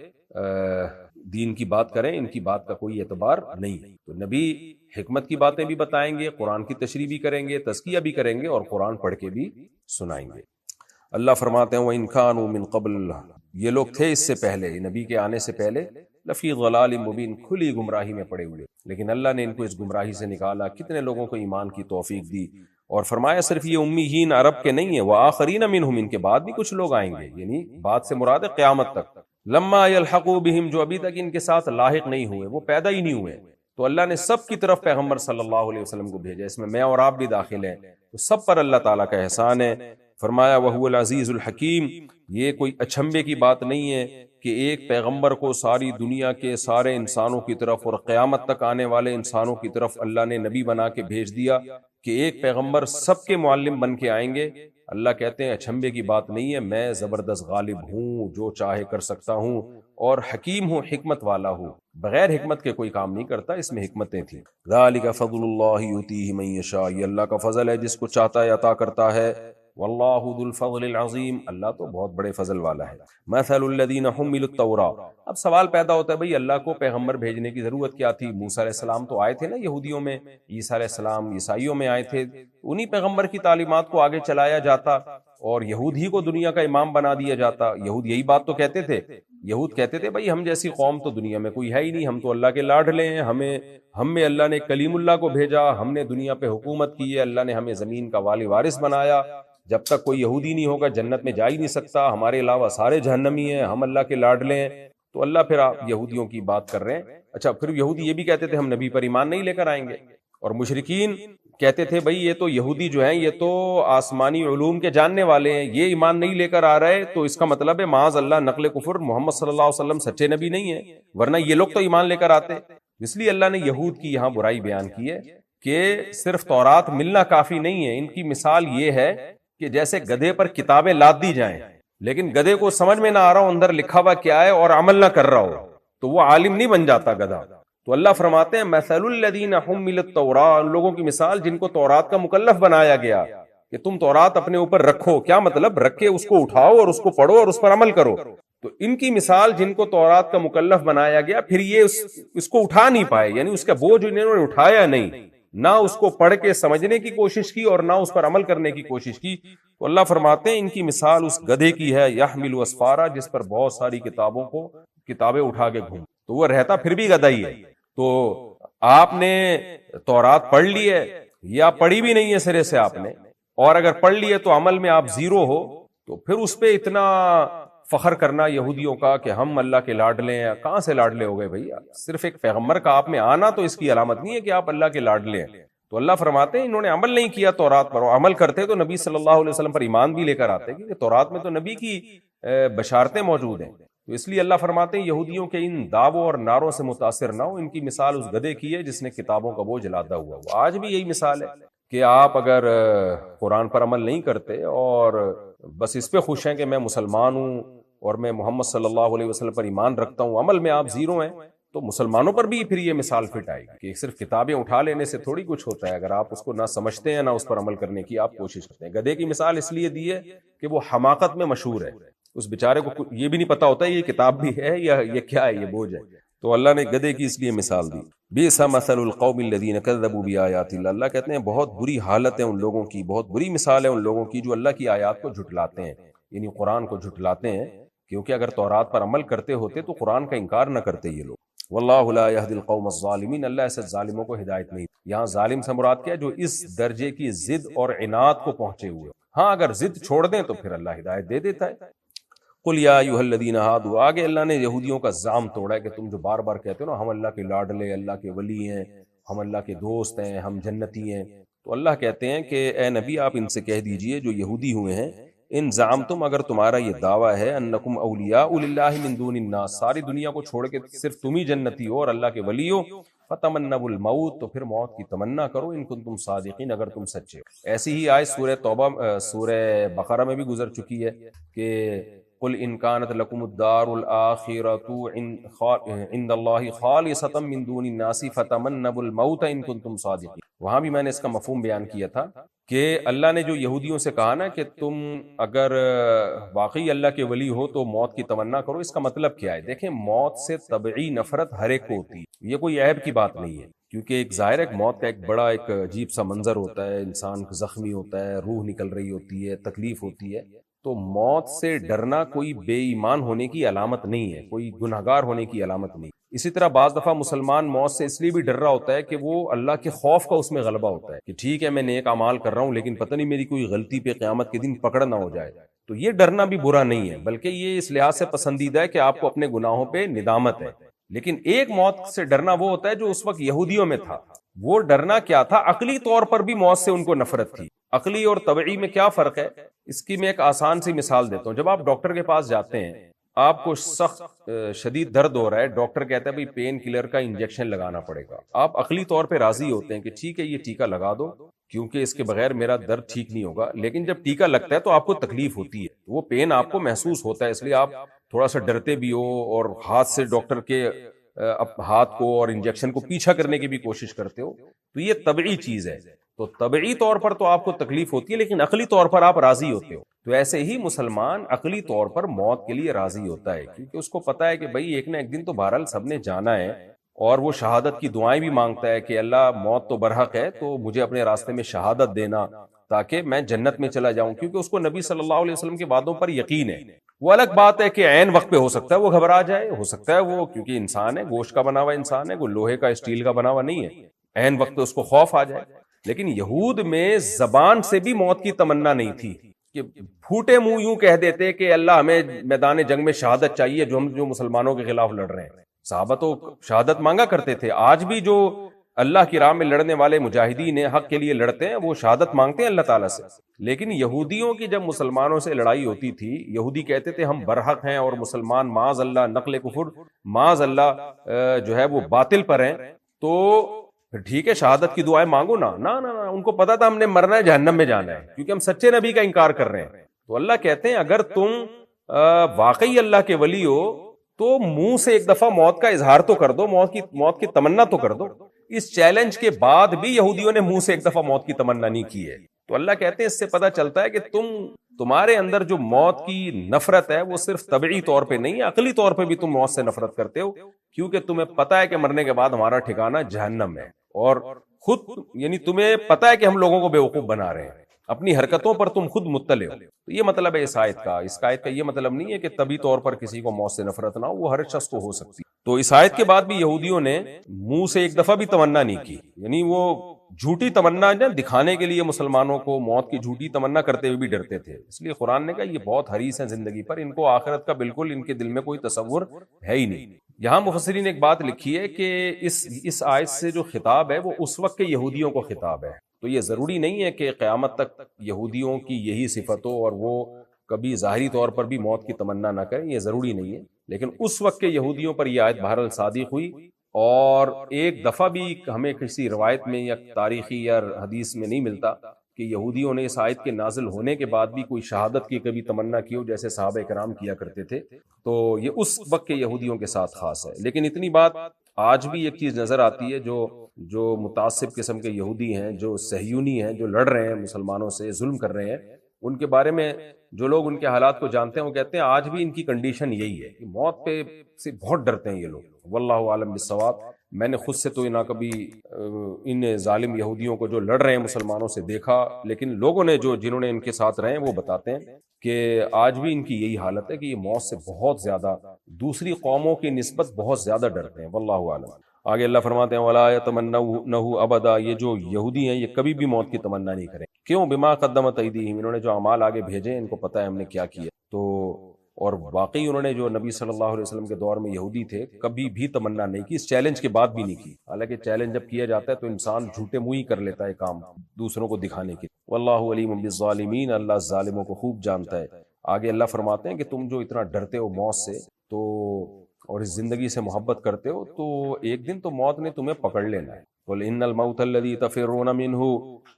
دین کی بات کریں، ان کی بات کا کوئی اعتبار نہیں۔ تو نبی حکمت کی باتیں بھی بتائیں گے، قرآن کی تشریح بھی کریں گے، تزکیہ بھی کریں گے، اور قرآن پڑھ کے بھی سنائیں گے۔ اللہ فرماتے ہیں وَإِن كَانُوا مِن قَبْلُ، یہ لوگ تھے اس سے پہلے، نبی کے آنے سے پہلے، لفی ضلال مبین، کھلی گمراہی میں پڑے ہوئے، لیکن اللہ نے ان کو اس گمراہی سے نکالا، کتنے لوگوں کو ایمان کی توفیق دی، اور فرمایا صرف یہ امیین عرب کے نہیں ہیں، وآخرین منہم، ان کے بعد بھی کچھ لوگ آئیں گے، یعنی بعد سے مراد ہے قیامت تک، لما یلحقوا بہم، جو ابھی تک ان کے ساتھ لاحق نہیں ہوئے، وہ پیدا ہی نہیں ہوئے۔ تو اللہ نے سب کی طرف پیغمبر صلی اللہ علیہ وسلم کو بھیجا، اس میں اور آپ بھی داخل ہیں۔ تو سب پر اللہ تعالیٰ کا احسان ہے فرمایا وَهُوَ الْعَزِيزُ الْحَكِيمُ، یہ کوئی اچھمبے کی بات نہیں ہے کہ ایک پیغمبر کو ساری دنیا کے سارے انسانوں کی طرف اور قیامت تک آنے والے انسانوں کی طرف اللہ نے نبی بنا کے بھیج دیا کہ ایک پیغمبر سب کے معلم بن کے آئیں گے۔ اللہ کہتے ہیں اچھمبے کی بات نہیں ہے، میں زبردست غالب ہوں، جو چاہے کر سکتا ہوں، اور حکیم ہوں، حکمت والا ہوں، بغیر حکمت کے کوئی کام نہیں کرتا، اس میں حکمتیں تھیں۔ ذالک فضل اللہ یؤتیہ من یشاء، یہ اللہ کا فضل ہے جس کو چاہتا ہے عطا کرتا ہے۔ واللہ ذو الفضل العظیم، اللہ تو بہت بڑے فضل والا ہے۔ مثل الذین حملوا التوراۃ، اب سوال پیدا ہوتا ہے بھئی اللہ کو پیغمبر بھیجنے کی ضرورت کیا تھی؟ موسیٰ علیہ السلام تو آئے تھے نا یہودیوں میں، عیسیٰ علیہ السلام عیسائیوں میں آئے تھے، انہی پیغمبر کی تعلیمات کو آگے چلایا جاتا اور یہود ہی کو دنیا کا امام بنا دیا جاتا۔ یہود یہی بات تو کہتے تھے، یہود کہتے تھے بھئی ہم جیسی قوم تو دنیا میں کوئی ہے ہی نہیں، ہم تو اللہ کے لاڈلے ہیں، ہم میں اللہ نے کلیم اللہ کو بھیجا، ہم نے دنیا پہ حکومت کی ہے، اللہ نے ہمیں زمین کا والی وارث بنایا، جب تک کوئی یہودی نہیں ہوگا جنت میں جا ہی نہیں سکتا، ہمارے علاوہ سارے جہنمی ہیں، ہم اللہ کے لاڈلے ہیں۔ تو اللہ پھر آپ یہودیوں کی بات کر رہے ہیں۔ اچھا، پھر یہودی یہ بھی کہتے تھے ہم نبی پر ایمان نہیں لے کر آئیں گے، اور مشرکین کہتے تھے بھئی یہ تو یہودی جو ہیں یہ تو آسمانی علوم کے جاننے والے ہیں، یہ ایمان نہیں لے کر آ رہے، تو اس کا مطلب ہے معاذ اللہ نقل کفر، محمد صلی اللہ علیہ وسلم سچے نبی نہیں ہیں، ورنہ یہ لوگ تو ایمان لے کر آتے۔ اس لیے اللہ نے یہود کی یہاں برائی بیان کی ہے کہ صرف تورات ملنا کافی نہیں ہے۔ ان کی مثال یہ ہے کہ جیسے گدھے پر کتابیں لاد دی جائیں، لیکن گدھے کو سمجھ میں نہ آ رہا ہو اندر لکھا ہوا کیا ہے اور عمل نہ کر رہا ہو، تو وہ عالم نہیں بن جاتا گدھا۔ تو اللہ فرماتے ہیں مثل الذین حملوا التوراۃ، ان لوگوں کی مثال جن کو تورات کا مکلف بنایا گیا کہ تم تورات اپنے اوپر رکھو، کیا مطلب رکھ کے اس کو اٹھاؤ اور اس کو پڑھو اور اس پر عمل کرو۔ تو ان کی مثال جن کو تورات کا مکلف بنایا گیا، پھر یہ اس کو اٹھا نہیں پائے، یعنی اس کا بوجھ انہوں نے اٹھایا نہیں، نہ اس کو پڑھ کے سمجھنے کی کوشش کی اور نہ اس پر عمل کرنے کی کوشش کی۔ تو اللہ فرماتے ہیں ان کی مثال اس گدھے کی ہے، یحمل اسفارا، جس پر بہت ساری کتابیں اٹھا کے گھوم، تو وہ رہتا پھر بھی گدھا ہی ہے۔ تو آپ نے تورات پڑھ لی ہے یا پڑھی بھی نہیں ہے سرے سے آپ نے، اور اگر پڑھ لی ہے تو عمل میں آپ زیرو ہو، تو پھر اس پہ اتنا فخر کرنا یہودیوں کا کہ ہم اللہ کے لاڈلے ہیں۔ کہاں سے لاڈلے ہو گئے بھیا؟ صرف ایک پیغمبر کا آپ میں آنا تو اس کی علامت نہیں ہے کہ آپ اللہ کے لاڈلے ہیں۔ تو اللہ فرماتے ہیں انہوں نے عمل نہیں کیا تورات پر، اور عمل کرتے تو نبی صلی اللہ علیہ وسلم پر ایمان بھی لے کر آتے، کیونکہ تورات میں تو نبی کی بشارتیں موجود ہیں۔ تو اس لیے اللہ فرماتے ہیں یہودیوں کے ان دعووں اور نعروں سے متاثر نہ ہو، ان کی مثال اس گدھے کی ہے جس نے کتابوں کا بوجھ لادا ہوا۔ وہ آج بھی یہی مثال ہے کہ آپ اگر قرآن پر عمل نہیں کرتے اور بس اس پہ خوش ہیں کہ میں مسلمان ہوں اور میں محمد صلی اللہ علیہ وسلم پر ایمان رکھتا ہوں، عمل میں آپ زیرو ہیں، تو مسلمانوں پر بھی پھر یہ مثال فٹ آئے گی کہ صرف کتابیں اٹھا لینے سے تھوڑی کچھ ہوتا ہے، اگر آپ اس کو نہ سمجھتے ہیں نہ اس پر عمل کرنے کی آپ کوشش کرتے ہیں۔ گدھے کی مثال اس لیے دی ہے کہ وہ حماقت میں مشہور ہے، اس بیچارے کو یہ بھی نہیں پتا ہوتا یہ کتاب بھی ہے یا یہ کیا ہے، یہ بوجھ ہے۔ تو اللہ نے گدھے کی اس لیے مثال دی۔ بئس مثل القوم الذین کذبوا بآیات اللہ، اللہ کہتے ہیں بہت بری حالت ہے ان لوگوں کی، بہت بری مثال ہے ان لوگوں کی جو اللہ کی آیات کو جھٹلاتے ہیں، یعنی قرآن کو جھٹلاتے ہیں، کیونکہ اگر تورات پر عمل کرتے ہوتے تو قرآن کا انکار نہ کرتے یہ لوگ۔ واللہ لا یہدی القوم الظالمین، اللہ ایسے ظالموں کو ہدایت نہیں۔ یہاں ظالم سے مراد کیا ہے؟ جو اس درجے کی ضد اور عناد کو پہنچے ہوئے۔ ہاں اگر ضد چھوڑ دیں تو پھر اللہ ہدایت دے دیتا ہے۔ قل یا ایھا الذین ہادوا، آگے اللہ نے یہودیوں کا زعم توڑا ہے کہ تم جو بار بار کہتے ہو نا ہم اللہ کے لاڈلے، اللہ کے ولی ہیں، ہم اللہ کے دوست ہیں، ہم جنتی ہیں، تو اللہ کہتے ہیں کہ اے نبی آپ ان سے کہہ دیجئے جو یہودی ہوئے ہیں، ان زعمتم، اگر تمہارا یہ دعویٰ ہے انکم اولیاء للہ من دون الناس، ساری دنیا کو چھوڑ کے صرف تم ہی جنتی ہو اور اللہ کے ولی ہو، فتمنوا الموت، تو پھر موت کی تمنا کرو، ان کنتم صادقین، اگر تم سچے ہو۔ ایسی ہی آیت سورہ توبہ سورہ بقرہ میں بھی گزر چکی ہے کہ قل ان كانت لكم الدار الآخرة عند اللہ خالصة من دون الناس فتمنوا الموت ان کنتم صادقین۔ وہاں بھی میں نے اس کا مفہوم بیان کیا تھا کہ اللہ نے جو یہودیوں سے کہا نا کہ تم اگر واقعی اللہ کے ولی ہو تو موت کی تمنا کرو، اس کا مطلب کیا ہے؟ دیکھیں موت سے طبعی نفرت ہر ایک کو ہوتی ہے، یہ کوئی عیب کی بات نہیں ہے، کیونکہ ایک ظاہر ہے موت کا ایک بڑا ایک عجیب سا منظر ہوتا ہے، انسان زخمی ہوتا ہے، روح نکل رہی ہوتی ہے، تکلیف ہوتی ہے، تو موت سے ڈرنا کوئی بے ایمان ہونے کی علامت نہیں ہے، کوئی گنہگار ہونے کی علامت نہیں۔ اسی طرح بعض دفعہ مسلمان موت سے اس لیے بھی ڈر رہا ہوتا ہے کہ وہ اللہ کے خوف کا اس میں غلبہ ہوتا ہے کہ ٹھیک ہے میں نیک اعمال کر رہا ہوں لیکن پتہ نہیں میری کوئی غلطی پہ قیامت کے دن پکڑ نہ ہو جائے۔ تو یہ ڈرنا بھی برا نہیں ہے، بلکہ یہ اس لحاظ سے پسندیدہ ہے کہ آپ کو اپنے گناہوں پہ ندامت ہے۔ لیکن ایک موت سے ڈرنا وہ ہوتا ہے جو اس وقت یہودیوں میں تھا۔ وہ ڈرنا کیا تھا؟ عقلی طور پر بھی موت سے ان کو نفرت تھی۔ عقلی اور طبعی میں کیا فرق ہے اس کی میں ایک آسان سی مثال دیتا ہوں. جب آپ ڈاکٹر کے پاس جاتے ہیں، آپ کو سخت شدید درد ہو رہا ہے، ڈاکٹر کہتا ہے بھائی پین کلر کا انجیکشن لگانا پڑے گا. آپ عقلی طور پہ راضی ہوتے ہیں کہ ٹھیک ہے یہ ٹیکا لگا دو کیونکہ اس کے بغیر میرا درد ٹھیک نہیں ہوگا. لیکن جب ٹیکا لگتا ہے تو آپ کو تکلیف ہوتی ہے، وہ پین آپ کو محسوس ہوتا ہے، اس لیے آپ تھوڑا سا ڈرتے بھی ہو اور ہاتھ سے ڈاکٹر کے ہاتھ کو اور انجیکشن کو پیچھا کرنے کی بھی کوشش کرتے ہو. تو یہ طبعی چیز ہے. تو طبعی طور پر تو آپ کو تکلیف ہوتی ہے، لیکن عقلی طور پر آپ راضی ہوتے ہو. تو ایسے ہی مسلمان عقلی طور پر موت کے لیے راضی ہوتا ہے، کیونکہ اس کو پتا ہے کہ بھائی ایک نہ ایک دن تو بہرحال سب نے جانا ہے. اور وہ شہادت کی دعائیں بھی مانگتا ہے کہ اللہ موت تو برحق ہے، تو مجھے اپنے راستے میں شہادت دینا تاکہ میں جنت میں چلا جاؤں. کیونکہ اس کو نبی صلی اللہ علیہ وسلم کے وعدوں پر یقین ہے. وہ الگ بات ہے کہ عین وقت پہ ہو سکتا ہے وہ گھبرا جائے، ہو سکتا ہے وہ، کیونکہ انسان ہے، گوشت کا بنا ہوا انسان ہے، وہ لوہے کا اسٹیل کا بنا ہوا نہیں ہے، عین وقت پہ اس کو خوف آ جائے. لیکن یہود میں زبان سے بھی موت کی تمنا نہیں تھی کہ پھوٹے منہ یوں کہہ دیتے کہ اللہ ہمیں میدان جنگ میں شہادت چاہیے جو مسلمانوں کے خلاف لڑ رہے ہیں. صحابہ تو شہادت مانگا کرتے تھے. آج بھی جو اللہ کی راہ میں لڑنے والے مجاہدین حق کے لیے لڑتے ہیں وہ شہادت مانگتے ہیں اللہ تعالیٰ سے. لیکن یہودیوں کی جب مسلمانوں سے لڑائی ہوتی تھی، یہودی کہتے تھے ہم برحق ہیں اور مسلمان معاذ اللہ نقل کفر، معاذ اللہ جو ہے وہ باطل پر ہیں. تو ٹھیک ہے شہادت کی دعائیں مانگو نا. ان کو پتا تھا ہم نے مرنا ہے، جہنم میں جانا ہے، کیونکہ ہم سچے نبی کا انکار کر رہے ہیں. تو اللہ کہتے ہیں اگر تم واقعی اللہ کے ولی ہو تو منہ سے ایک دفعہ موت کا اظہار تو کر دو، موت کی تمنا تو کر دو. اس چیلنج کے بعد بھی یہودیوں نے منہ سے ایک دفعہ موت کی تمنا نہیں کی ہے. تو اللہ کہتے ہیں اس سے پتہ چلتا ہے کہ تمہارے اندر جو موت کی نفرت ہے وہ صرف طبعی طور پہ نہیں ہے، عقلی طور پہ بھی تم موت سے نفرت کرتے ہو، کیونکہ تمہیں پتہ ہے کہ مرنے کے بعد ہمارا ٹھکانہ جہنم ہے. اور خود یعنی تمہیں پتہ ہے کہ ہم لوگوں کو بیوقوف بنا رہے ہیں، اپنی حرکتوں پر تم خود مطلع ہو. تو یہ مطلب ہے اس آیت کا. اس آیت کا یہ مطلب نہیں ہے کہ طبی طور پر کسی کو موت سے نفرت نہ ہو، وہ ہر شخص کو ہو سکتی. تو اس آیت کے بعد بھی یہودیوں نے منہ سے ایک دفعہ بھی تمنا نہیں کی، یعنی وہ جھوٹی تمنا دکھانے کے لیے مسلمانوں کو موت کی جھوٹی تمنا کرتے ہوئے بھی ڈرتے تھے. اس لیے قرآن نے کہا یہ بہت حریص ہیں زندگی پر، ان کو آخرت کا بالکل ان کے دل میں کوئی تصور ہے ہی نہیں. یہاں مفسرین نے ایک بات لکھی ہے کہ اس آیت سے جو خطاب ہے وہ اس وقت کے یہودیوں کو خطاب ہے. تو یہ ضروری نہیں ہے کہ قیامت تک یہودیوں کی یہی صفت ہو اور وہ کبھی ظاہری طور پر بھی موت کی تمنا نہ کریں، یہ ضروری نہیں ہے. لیکن اس وقت کے یہودیوں پر یہ آیت بہرحال صادق ہوئی. اور ایک دفعہ بھی ہمیں کسی روایت میں یا تاریخی یا حدیث میں نہیں ملتا کہ یہودیوں نے اس آیت کے نازل ہونے کے بعد بھی کوئی شہادت کی کبھی تمنا کی ہو جیسے صحابہ کرام کیا کرتے تھے. تو یہ اس وقت کے یہودیوں کے ساتھ خاص ہے. لیکن اتنی بات آج بھی ایک چیز نظر آتی ہے، جو متعصب قسم کے یہودی ہیں، جو صہیونی ہیں، جو لڑ رہے ہیں مسلمانوں سے، ظلم کر رہے ہیں، ان کے بارے میں جو لوگ ان کے حالات کو جانتے ہیں وہ کہتے ہیں آج بھی ان کی کنڈیشن یہی ہے کہ موت پہ سے بہت ڈرتے ہیں یہ لوگ. واللہ عالم بالصواب. میں نے خود سے تو نہ کبھی ان ظالم یہودیوں کو جو لڑ رہے ہیں مسلمانوں سے دیکھا، لیکن لوگوں نے جنہوں نے ان کے ساتھ رہے ہیں وہ بتاتے ہیں کہ آج بھی ان کی یہی حالت ہے کہ یہ موت سے بہت زیادہ دوسری قوموں کی نسبت بہت زیادہ ڈرتے ہیں. واللہ عالم. آگے اللہ فرماتے ہیں وَلَا يَتَمَنَّوْنَهُ أَبَدًا. یہ جو یہودی ہیں یہ کبھی بھی موت کی تمنا نہیں کریں. کیوں؟ بما قدمت ایدیہم. انہوں نے جو اعمال آگے بھیجے ہیں ان کو پتہ ہے ہم نے کیا کیا. تو اور واقعی انہوں نے جو نبی صلی اللہ علیہ وسلم کے دور میں یہودی تھے کبھی بھی تمنا نہیں کی، اس چیلنج کے بعد بھی نہیں کی. حالانکہ چیلنج جب کیا جاتا ہے تو انسان جھوٹے منہ ہی کر لیتا ہے کام دوسروں کو دکھانے کے. واللہ علیم بالظالمین. اللہ ظالموں کو خوب جانتا ہے. آگے اللہ فرماتے ہیں کہ تم جو اتنا ڈرتے ہو موت سے تو اور اس زندگی سے محبت کرتے ہو تو ایک دن تو موت نے تمہیں پکڑ لینا ہے. قل ان الموت الذی تفرون منہ.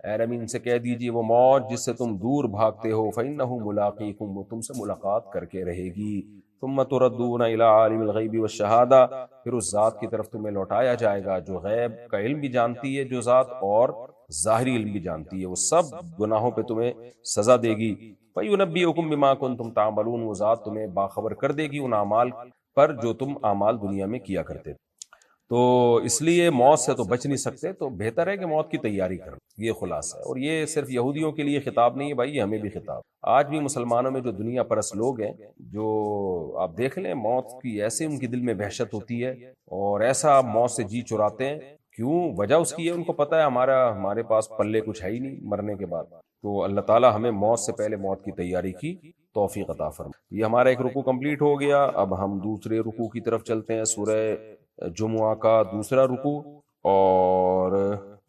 اے نبی ان سے کہہ دیجیے وہ موت جس سے تم دور بھاگتے ہو فإنہ ملاقیکم، وہ تم سے ملاقات کر کے رہے گی. ثم تردون الی عالم الغیب والشہادہ. پھر اس ذات کی طرف تمہیں لوٹایا جائے گا جو غیب کا علم بھی جانتی ہے جو ذات اور ظاہری علم بھی جانتی ہے. وہ سب گناہوں پہ تمہیں سزا دے گی. فَيُنَبِّئُكُم بِمَا كُنتُمْ تَعْمَلُونَ. وہ ذات تمہیں باخبر کر دے گی ان اعمال پر جو تم اعمال دنیا میں کیا کرتے تھے. تو اس لیے موت سے تو بچ نہیں سکتے، تو بہتر ہے کہ موت کی تیاری کرو. یہ خلاصہ ہے. اور یہ صرف یہودیوں کے لیے خطاب نہیں ہے بھائی، یہ ہمیں بھی خطاب. آج بھی مسلمانوں میں جو دنیا پرست لوگ ہیں، جو آپ دیکھ لیں موت کی ایسے ان کے دل میں وحشت ہوتی ہے اور ایسا موت سے جی چراتے ہیں. کیوں؟ وجہ اس کی ہے ان کو پتہ ہے ہمارے پاس پلے کچھ ہے ہی نہیں مرنے کے بعد. تو اللہ تعالیٰ ہمیں موت سے پہلے موت کی تیاری کی توفیق عطا فرمائے. یہ ہمارا ایک رکوع کمپلیٹ ہو گیا. اب ہم دوسرے رکوع کی طرف چلتے ہیں. سورہ جمعہ کا دوسرا رکوع اور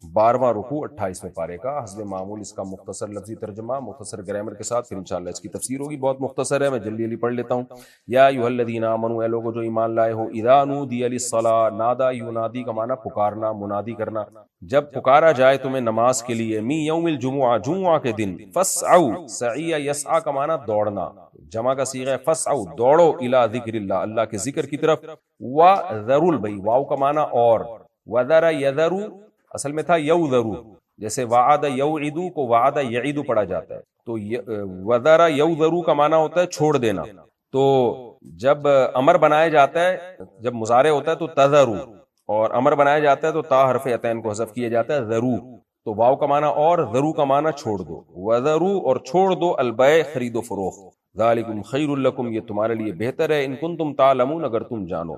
12واں رکوع 28ویں پارے کا، حسب معمول اس کا مختصر لفظی ترجمہ مختصر گرامر کے ساتھ، پھر انشاءاللہ اس کی تفسیر ہوگی، بہت مختصر ہے، میں جلدی جلدی پڑھ لیتا ہوں۔ یا ایھا الذین آمنوا، اے لوگو جو ایمان لائے ہو، اذا نودی للصلاۃ، نادا ینادی کا معنی پکارنا، منادی کرنا، جب پکارا جائے تمہیں نماز کے لیے، من یوم الجمعہ، جمعہ کے دن، فاسعوا، سعی یسعی کا معنی دوڑنا، جمع کا صیغہ ہے فاسعوا، دوڑو، الی ذکر اللہ، اللہ کے ذکر کی طرف، وذروا البیع، واو کا معنی اور، وذر یذر اصل میں تھا یوذرو، جیسے وعد یوعدو کو وعد یعیدو پڑھا جاتا ہے، تو وذر یوذرو کا معنی ہوتا ہے چھوڑ دینا۔ تو جب امر بنایا جاتا ہے، جب مضارع ہوتا ہے تو تذرو، اور امر بنایا جاتا ہے تو تا حرف عطین کو حذف کیا جاتا ہے ذرو، تو واو کا معنی اور، ذرو کا معنی چھوڑ دو، وذرو اور چھوڑ دو، البیع خرید و فروخت، ذالکم خیر لکم یہ تمہارے لیے بہتر ہے، ان کنتم تعلمون اگر تم جانو،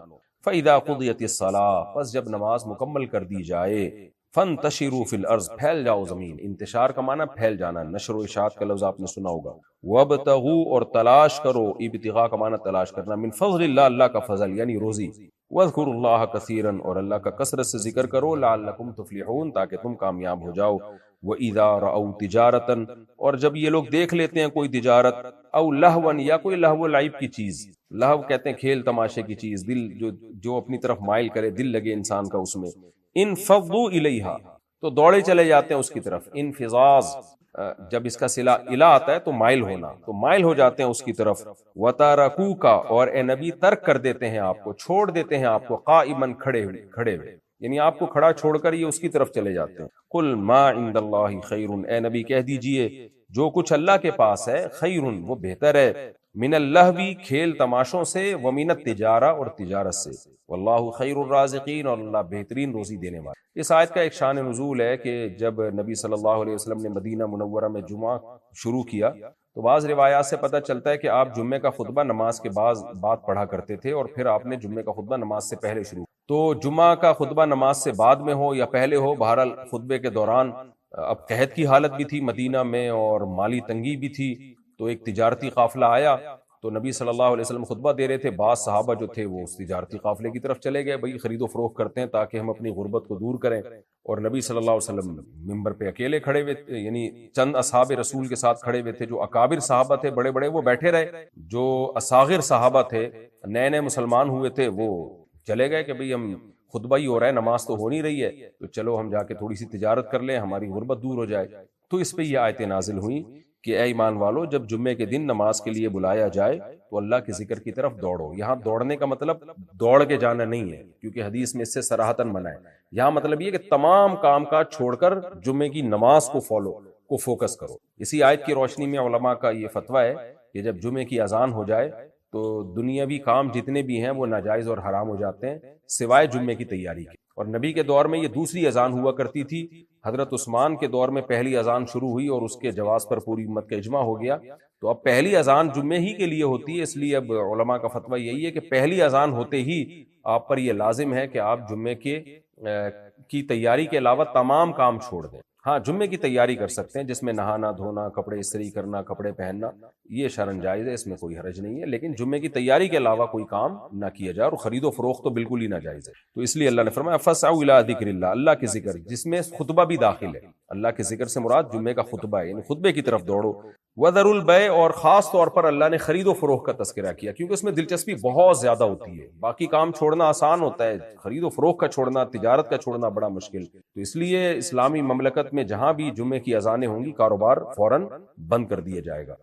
فاذا قضیت الصلاۃ پس جب نماز مکمل کر دی جائے، فانتشروا فی الارض پھیل جاؤ زمین، انتشار کا معنی پھیل جانا، نشر و اشاعت کا لفظ آپ نے سنا ہوگا، وابتغوا اور تلاش کرو، ابتغاء کا معنی تلاش کرنا، من فضل اللہ اللہ کا فضل یعنی روزی، واذکروا اللہ کثیرا اور اللہ کا کثرت سے ذکر کرو، لعلکم تفلحون تاکہ تم کامیاب ہو جاؤ، وَإِذَا رَأَوْا تِجَارَةً اور جب یہ لوگ دیکھ لیتے ہیں کوئی تجارت، او لہون یا کوئی لہو و لعب کی چیز، لہو کہتے ہیں کھیل تماشے کی چیز، دل جو اپنی طرف مائل کرے، دل لگے انسان کا اس میں، انفضوا الیہا تو دوڑے چلے جاتے ہیں اس کی طرف، انفضاض جب اس کا صلہ الی آتا ہے تو مائل ہونا، تو مائل ہو جاتے ہیں اس کی طرف، وَتَرَكُوكَ اور اے نبی ترک کر دیتے ہیں آپ کو، چھوڑ دیتے ہیں آپ کو، قائماً کھڑے ہوئے، یعنی آپ کو کھڑا چھوڑ کر یہ اس کی طرف چلے جاتے ہیں۔ قل ما عند اللہ خیر، اے نبی کہہ دیجئے جو کچھ اللہ کے پاس ہے، خیر وہ بہتر ہے، من اللہوی کھیل تماشوں سے، ومن التجارہ اور تجارت سے، واللہ خیر الرازقین اور اللہ بہترین روزی دینے والا۔ اس آیت کا ایک شان نزول ہے کہ جب نبی صلی اللہ علیہ وسلم نے مدینہ منورہ میں جمعہ شروع کیا تو بعض روایات سے پتہ چلتا ہے کہ آپ جمعے کا خطبہ نماز کے بعد پڑھا کرتے تھے، اور پھر آپ نے جمعے کا خطبہ نماز سے پہلے شروع، تو جمعہ کا خطبہ نماز سے بعد میں ہو یا پہلے ہو، بہرحال خطبے کے دوران اب قحط کی حالت بھی تھی مدینہ میں اور مالی تنگی بھی تھی، تو ایک تجارتی قافلہ آیا تو نبی صلی اللہ علیہ وسلم خطبہ دے رہے تھے، بعض صحابہ جو تھے وہ اس تجارتی قافلے کی طرف چلے گئے، بھئی خرید و فروخت کرتے ہیں تاکہ ہم اپنی غربت کو دور کریں، اور نبی صلی اللہ علیہ وسلم منبر پہ اکیلے کھڑے ہوئے، یعنی چند اصحاب رسول کے ساتھ کھڑے ہوئے تھے، جو اکابر صحابہ تھے بڑے بڑے وہ بیٹھے رہے، جو اصاغر صحابہ تھے نئے نئے مسلمان ہوئے تھے وہ چلے گئے کہ بھئی ہم خطبہ ہی ہو رہا ہے، نماز تو ہو نہیں رہی ہے، تو چلو ہم جا کے تھوڑی سی تجارت کر لیں، ہماری غربت دور ہو جائے۔ تو اس پہ یہ آیتیں نازل ہوئیں کہ اے ایمان والو جب جمعے کے دن نماز کے لیے بلایا جائے تو اللہ کے ذکر کی طرف دوڑو۔ یہاں دوڑنے کا مطلب دوڑ کے جانا نہیں ہے، کیونکہ حدیث میں اس سے صراحتاً منع ہے، یہاں مطلب یہ کہ تمام کام کاج چھوڑ کر جمعے کی نماز کو فوکس کرو۔ اسی آیت کی روشنی میں علماء کا یہ فتویٰ ہے کہ جب جمعے کی اذان ہو جائے تو دنیاوی کام جتنے بھی ہیں وہ ناجائز اور حرام ہو جاتے ہیں سوائے جمعے کی تیاری کے۔ اور نبی کے دور میں یہ دوسری اذان ہوا کرتی تھی، حضرت عثمان کے دور میں پہلی اذان شروع ہوئی اور اس کے جواز پر پوری امت کا اجماع ہو گیا، تو اب پہلی اذان جمعے ہی کے لیے ہوتی ہے، اس لیے اب علماء کا فتویٰ یہی ہے کہ پہلی اذان ہوتے ہی آپ پر یہ لازم ہے کہ آپ جمعے کی تیاری کے علاوہ تمام کام چھوڑ دیں۔ ہاں جمعے کی تیاری کر سکتے ہیں جس میں نہانا دھونا، کپڑے استری کرنا، کپڑے پہننا، یہ شرعاً جائز ہے، اس میں کوئی حرج نہیں ہے، لیکن جمعے کی تیاری کے علاوہ کوئی کام نہ کیا جائے، اور خرید و فروخت تو بالکل ہی ناجائز ہے۔ تو اس لیے اللہ نے فرمایا فَاسْعَوْا إِلَىٰ ذِكْرِ اللَّهِ، اللہ کے ذکر جس میں خطبہ بھی داخل ہے، اللہ کے ذکر سے مراد جمعے کا خطبہ ہے، یعنی خطبے کی طرف دوڑو۔ وَذَرُوا الْبَيْعَ اور خاص طور پر اللہ نے خرید و فروخت کا تذکرہ کیا، کیونکہ اس میں دلچسپی بہت زیادہ ہوتی ہے، باقی کام چھوڑنا آسان ہوتا ہے، خرید و فروخت کا چھوڑنا، تجارت کا چھوڑنا بڑا مشکل، تو اس لیے اسلامی مملکت میں جہاں بھی جمعے کی اذانیں ہوں گی کاروبار فوراً بند کر دیا جائے گا۔